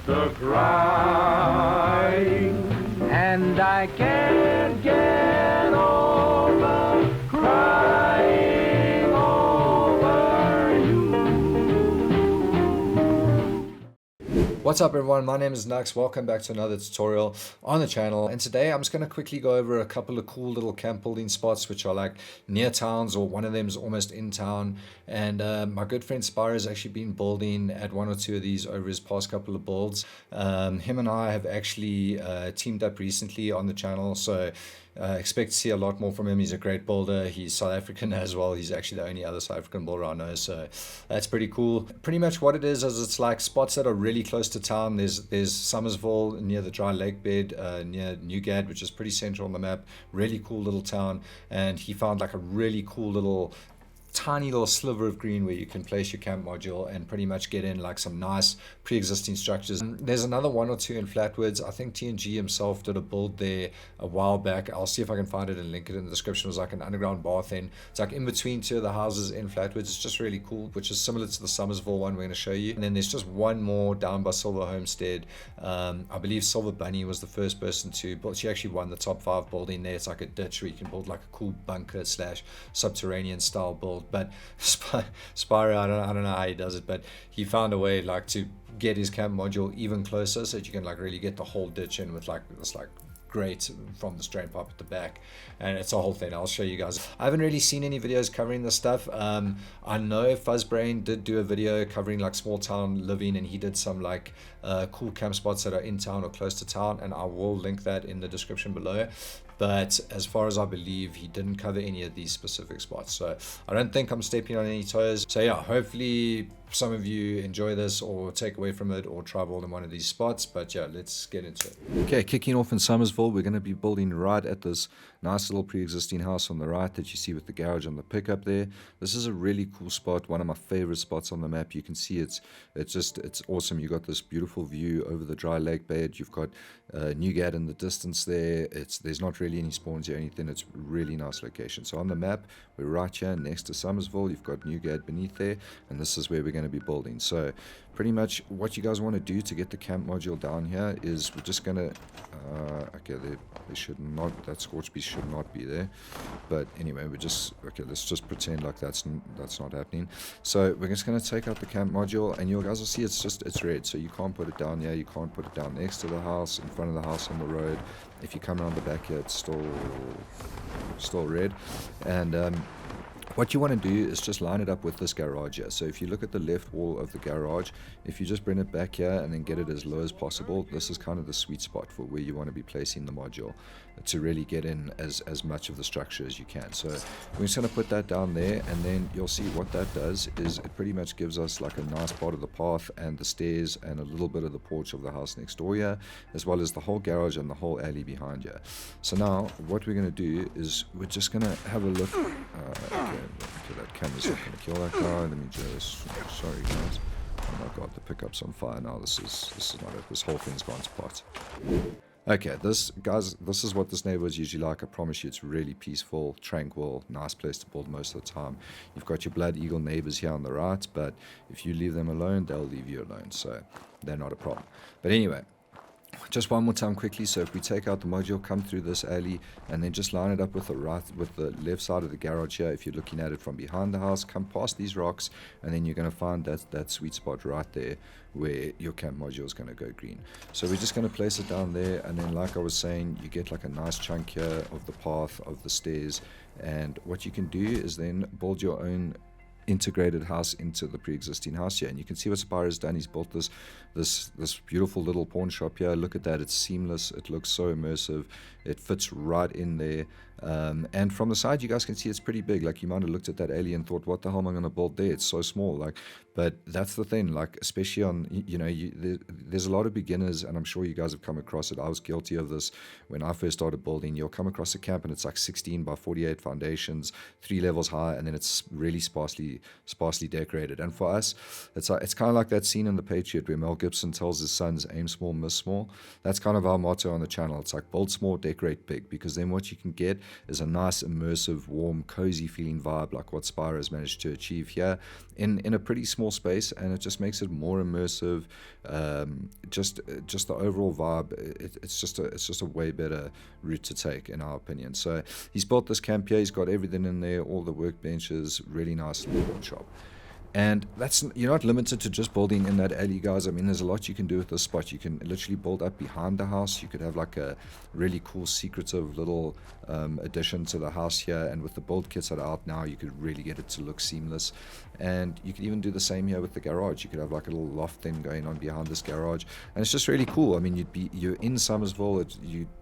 the crying, and I can't get over crying over you. What's up everyone, my name is Nux. Welcome back to another tutorial on the channel, and today I'm just going to quickly go over a couple of cool little camp building spots which are like near towns, or one of them is almost in town. And my good friend Spyro has actually been building at one or two of these over his past couple of builds. Him and I have actually teamed up recently on the channel, so expect to see a lot more from him. He's a great builder. He's South African as well. He's actually the only other South African builder I know, so that's pretty cool. Pretty much what it is it's like spots that are really close to town. There's Summersville near the dry lake bed, near Newgad, which is pretty central on the map. Really cool little town, and he found like a really cool little tiny little sliver of green where you can place your camp module and pretty much get in like some nice pre-existing structures. There's another one or two in Flatwoods. I think TNG himself did a build there a while back. I'll see if I can find it and link it in the description. It was like an underground bar thing. It's like in between two of the houses in Flatwoods. It's just really cool, which is similar to the Summersville one we're going to show you. And then there's just one more down by Silver Homestead. I believe Silver Bunny was the first person to build. She actually won the top 5 building there. It's like a ditch where you can build like a cool bunker slash subterranean style build. But Spyro, I don't know how he does it, but he found a way like to get his camp module even closer so that you can like really get the whole ditch in with like this like grate from the drain pipe at the back, and it's a whole thing. I'll show you guys. I haven't really seen any videos covering this stuff. I know Fuzzbrain did do a video covering like small town living, and he did some like cool camp spots that are in town or close to town, and I will link that in the description below. But as far as I believe, he didn't cover any of these specific spots, so I don't think I'm stepping on any toes. So yeah, hopefully some of you enjoy this or take away from it or try building one of these spots. But yeah, let's get into it. Okay, kicking off in Summersville, we're going to be building right at this nice little pre-existing house on the right that you see with the garage on the pickup there. This is a really cool spot, one of my favorite spots on the map. You can see it's awesome. You got this beautiful view over the dry lake bed. You've got Newgad in the distance there. There's not really any spawns or anything. It's a really nice location. So on the map, we're right here next to Summersville. You've got Newgad beneath there, and this is where we're going to be building. So pretty much what you guys want to do to get the camp module down here is we're just going to okay, they should not, that scorch beast should not be there, but anyway, let's just pretend like that's not happening. So we're just going to take out the camp module, and you guys will see it's red, so you can't put it down here, you can't put it down next to the house, in front of the house, on the road. If you come around the back here, it's still red. And what you want to do is just line it up with this garage here. So if you look at the left wall of the garage, if you just bring it back here and then get it as low as possible, this is kind of the sweet spot for where you want to be placing the module to really get in as much of the structure as you can. So we're just going to put that down there, and then you'll see what that does is it pretty much gives us like a nice part of the path and the stairs and a little bit of the porch of the house next door here, as well as the whole garage and the whole alley behind you. So now what we're going to do is we're just going to have a look. Okay, that camera's not going to kill that guy. Let me just, sorry guys. Oh my god, the pickup's on fire now. This is not it. This whole thing's gone to pot. Okay, this is what this neighborhood's usually like. I promise you, it's really peaceful, tranquil, nice place to build most of the time. You've got your blood eagle neighbors here on the right, but if you leave them alone, they'll leave you alone, so they're not a problem. But anyway, just one more time quickly. So if we take out the module, come through this alley, and then just line it up with the left side of the garage here. If you're looking at it from behind the house, come past these rocks, and then you're going to find that sweet spot right there where your camp module is going to go green. So we're just going to place it down there, and then like I was saying, you get like a nice chunk here of the path, of the stairs, and what you can do is then build your own integrated house into the pre-existing house here. And you can see what Spyro's done. He's built this beautiful little pawn shop here. Look at that, it's seamless, it looks so immersive, it fits right in there. And from the side you guys can see it's pretty big. Like, you might have looked at that alley and thought, what the hell am I going to build there? It's so small. Like, but that's the thing, like, especially on, there's a lot of beginners, and I'm sure you guys have come across it. I was guilty of this when I first started building. You'll come across a camp and it's like 16 by 48 foundations, 3 levels high, and then it's really sparsely decorated. And for us, it's kind of like that scene in The Patriot where Mel Gibson tells his sons, aim small, miss small. That's kind of our motto on the channel. It's like, build small, decorate big, because then what you can get is a nice, immersive, warm, cozy feeling vibe like what Spyro has managed to achieve here in a pretty small space, and it just makes it more immersive. Just the overall vibe, it's just a way better route to take in our opinion. So he's built this camp here. He's got everything in there, all the workbenches, really nice little shop. And you're not limited to just building in that alley, guys. I mean, there's a lot you can do with this spot. You can literally build up behind the house. You could have like a really cool secretive little addition to the house here, and with the build kits that are out now, you could really get it to look seamless. And you could even do the same here with the garage. You could have like a little loft thing going on behind this garage, and it's just really cool. I mean, you're in Summersville.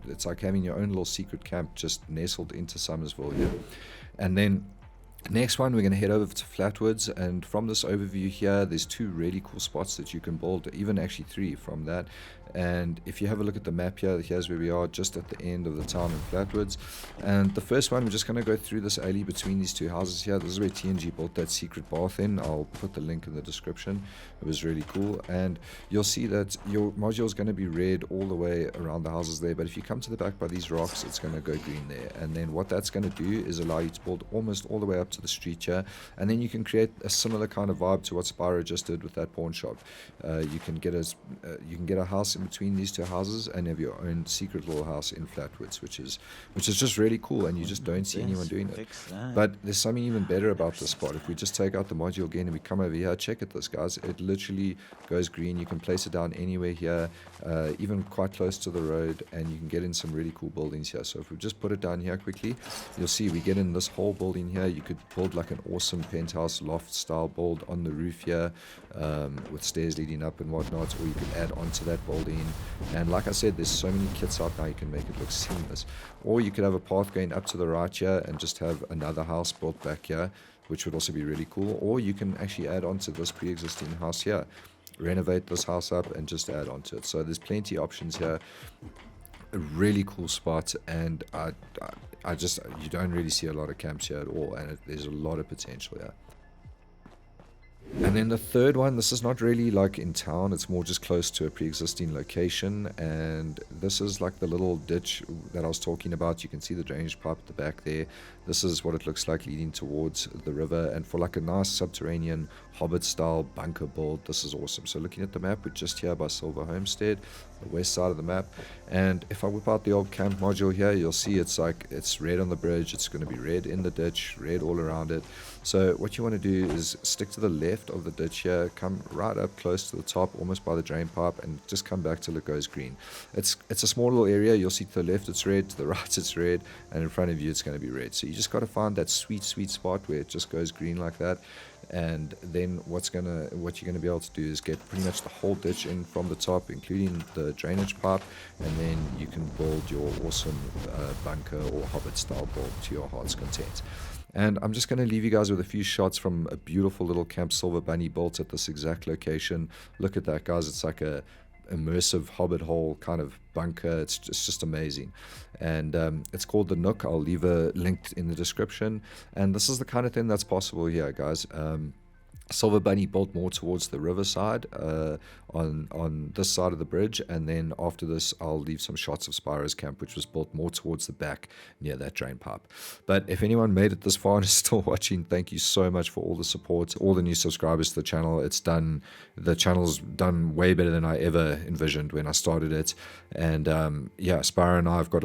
It's like having your own little secret camp just nestled into Summersville here. And then next one, we're going to head over to Flatwoods, and from this overview here, there's 2 really cool spots that you can build, even actually 3 from that. And if you have a look at the map here, here's where we are, just at the end of the town in Flatwoods. And the first one, we're just going to go through this alley between these 2 houses here. This is where TNG built that secret bath in. I'll put the link in the description. It was really cool, and you'll see that your module is going to be red all the way around the houses there, but if you come to the back by these rocks, it's going to go green there. And then what that's going to do is allow you to build almost all the way up to the street here, and then you can create a similar kind of vibe to what Spyro just did with that pawn shop. You can get a house in between these 2 houses and have your own secret little house in Flatwoods, which is just really cool, and you just don't see anyone doing it. But there's something even better about this spot. If we just take out the module again and we come over here, check at this, guys. It literally goes green. You can place it down anywhere here, even quite close to the road, and you can get in some really cool buildings here. So if we just put it down here quickly, you'll see we get in this whole building here. You could build like an awesome penthouse loft style build on the roof here, with stairs leading up and whatnot, or you could add onto that building. And like I said, there's so many kits out now, you can make it look seamless. Or you could have a path going up to the right here and just have another house built back here, which would also be really cool. Or you can actually add on to this pre-existing house here, renovate this house up and just add on to it. So there's plenty of options here. A really cool spot, and you don't really see a lot of camps here at all, and there's a lot of potential here. And then the third one, this is not really like in town, it's more just close to a pre-existing location, and this is like the little ditch that I was talking about. You can see the drainage pipe at the back there. This is what it looks like leading towards the river, and for like a nice subterranean Hobbit style bunker build, this is awesome. So looking at the map, we're just here by Silver Homestead, the west side of the map, and if I whip out the old camp module here, you'll see it's red on the bridge, it's going to be red in the ditch, red all around it. So what you want to do is stick to the left of the ditch here, come right up close to the top, almost by the drain pipe, and just come back till it goes green. It's a small little area. You'll see to the left it's red, to the right it's red, and in front of you it's going to be red. So you just got to find that sweet spot where it just goes green like that. And then what you're gonna be able to do is get pretty much the whole ditch in from the top, including the drainage pipe, and then you can build your awesome bunker or Hobbit style build to your heart's content. And I'm just going to leave you guys with a few shots from a beautiful little Camp Silver Bunny built at this exact location. Look at that, guys. It's like a immersive hobbit hole kind of bunker. It's just amazing, and it's called the Nook. I'll leave a link in the description, and this is the kind of thing that's possible here, guys. Silver Bunny built more towards the riverside, on this side of the bridge, and then after this I'll leave some shots of Spyro's camp, which was built more towards the back near that drain pipe. But if anyone made it this far and is still watching, thank you so much for all the support, all the new subscribers to the channel. The channel's done way better than I ever envisioned when I started it, and yeah, Spyro and I have got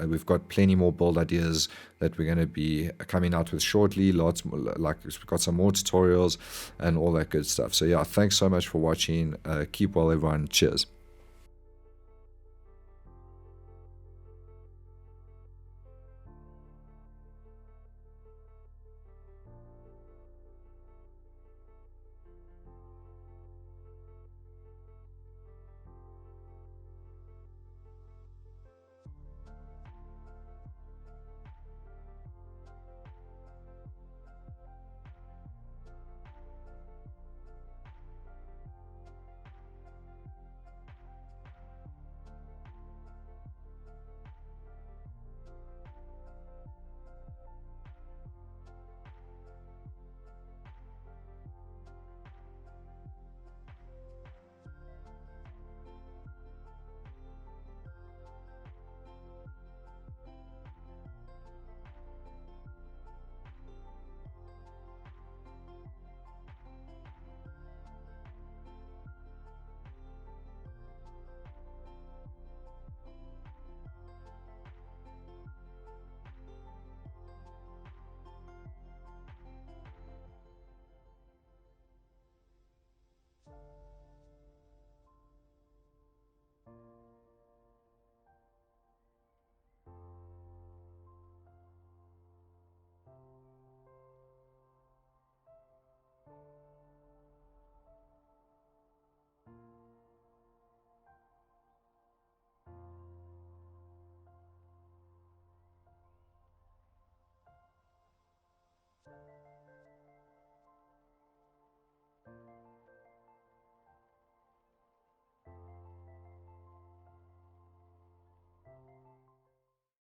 we've got plenty more build ideas that we're going to be coming out with shortly. Lots more, like we've got some more tutorials and all that good stuff. So yeah, thanks so much for watching. Keep well, everyone. Cheers.